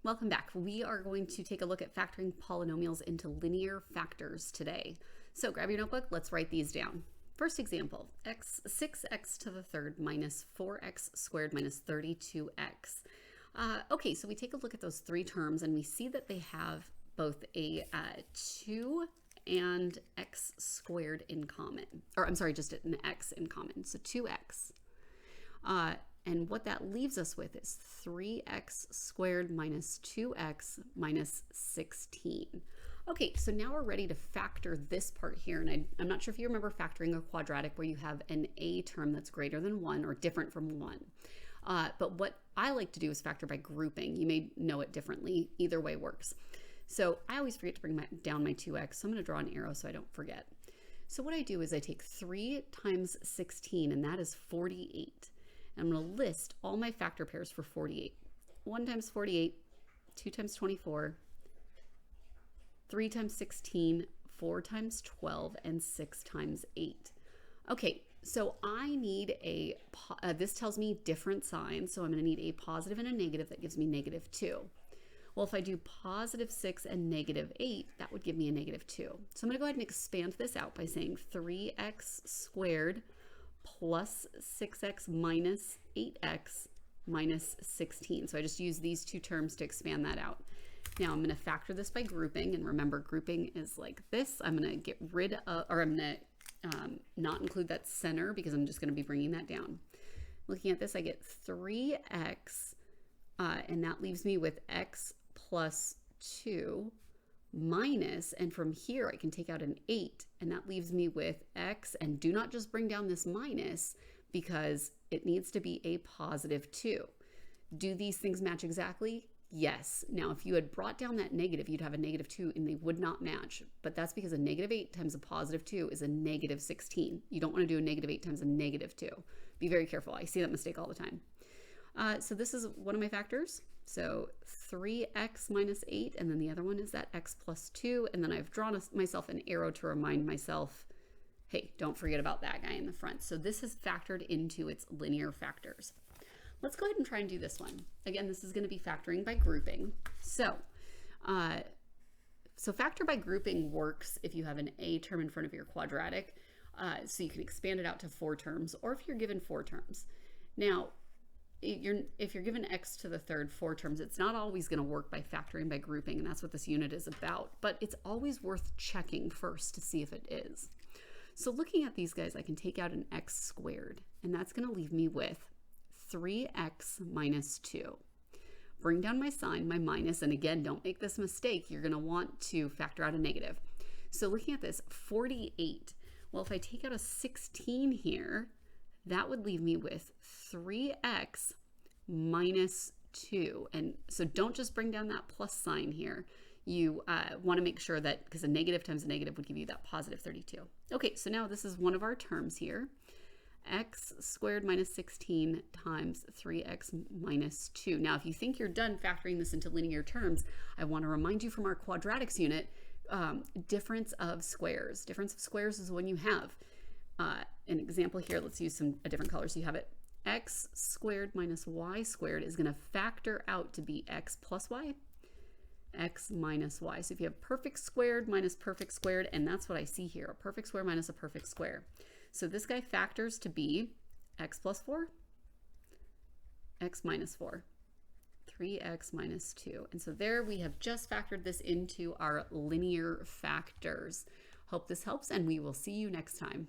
Welcome back. We are going to take a look at factoring polynomials into linear factors today. So grab your notebook, let's write these down. First example, 6x to the third minus 4x squared minus 32x. Okay, so we take a look at those three terms and we see that they have both a 2 and x squared in common. Or I'm sorry, just an x in common, so 2x. And what that leaves us with is 3x squared minus 2x minus 16. Okay, so now we're ready to factor this part here. And I'm not sure if you remember factoring a quadratic where you have an a term that's greater than 1 or different from 1. But what I like to do is factor by grouping. You may know it differently. Either way works. So I always forget to bring down my 2x, so I'm going to draw an arrow so I don't forget. So what I do is I take 3 times 16, and that is 48. I'm going to list all my factor pairs for 48. 1 times 48, 2 times 24, 3 times 16, 4 times 12, and 6 times 8. Okay, so I need this tells me different signs, so I'm going to need a positive and a negative. That gives me -2. Well, if I do +6 and -8, that would give me a -2. So I'm going to go ahead and expand this out by saying 3x squared plus 6x minus 8x minus 16. So I just use these two terms to expand that out. Now I'm going to factor this by grouping, and remember grouping is like this. I'm going to get rid of, or I'm going to not include that center because I'm just going to be bringing that down. Looking at this, I get 3x, and that leaves me with x plus 2 minus, and from here I can take out an 8, and that leaves me with x, and do not just bring down this minus because it needs to be a +2. Do these things match exactly? Yes. Now if you had brought down that negative, you'd have a -2 and they would not match, but that's because a -8 times a +2 is a -16. You don't want to do a -8 times a -2. Be very careful. I see that mistake all the time. So this is one of my factors. So 3x minus 8, and then the other one is that x plus 2, and then I've drawn myself an arrow to remind myself, hey, don't forget about that guy in the front. So this is factored into its linear factors. Let's go ahead and try and do this one. Again, this is going to be factoring by grouping. So factor by grouping works if you have an a term in front of your quadratic, so you can expand it out to 4 terms, or if you're given 4 terms. Now, if you're given x to the third 4 terms, it's not always going to work by factoring by grouping, and that's what this unit is about, but it's always worth checking first to see if it is. So looking at these guys, I can take out an x squared, and that's going to leave me with 3x minus 2. Bring down my sign, my minus, and again, don't make this mistake. You're going to want to factor out a negative. So looking at this, 48. Well, if I take out a 16 here, that would leave me with 3x minus 2. And so don't just bring down that plus sign here. You want to make sure that, because a negative times a negative would give you that +32. Okay, so now this is one of our terms here. X squared minus 16 times 3x minus 2. Now, if you think you're done factoring this into linear terms, I want to remind you from our quadratics unit, difference of squares. Difference of squares is when you have an example here. Let's use a different colors. So you have it, x squared minus y squared is going to factor out to be x plus y, x minus y. So if you have perfect squared minus perfect squared, and that's what I see here, a perfect square minus a perfect square. So this guy factors to be x plus 4, x minus 4, 3x minus 2. And so there we have just factored this into our linear factors. Hope this helps, and we will see you next time.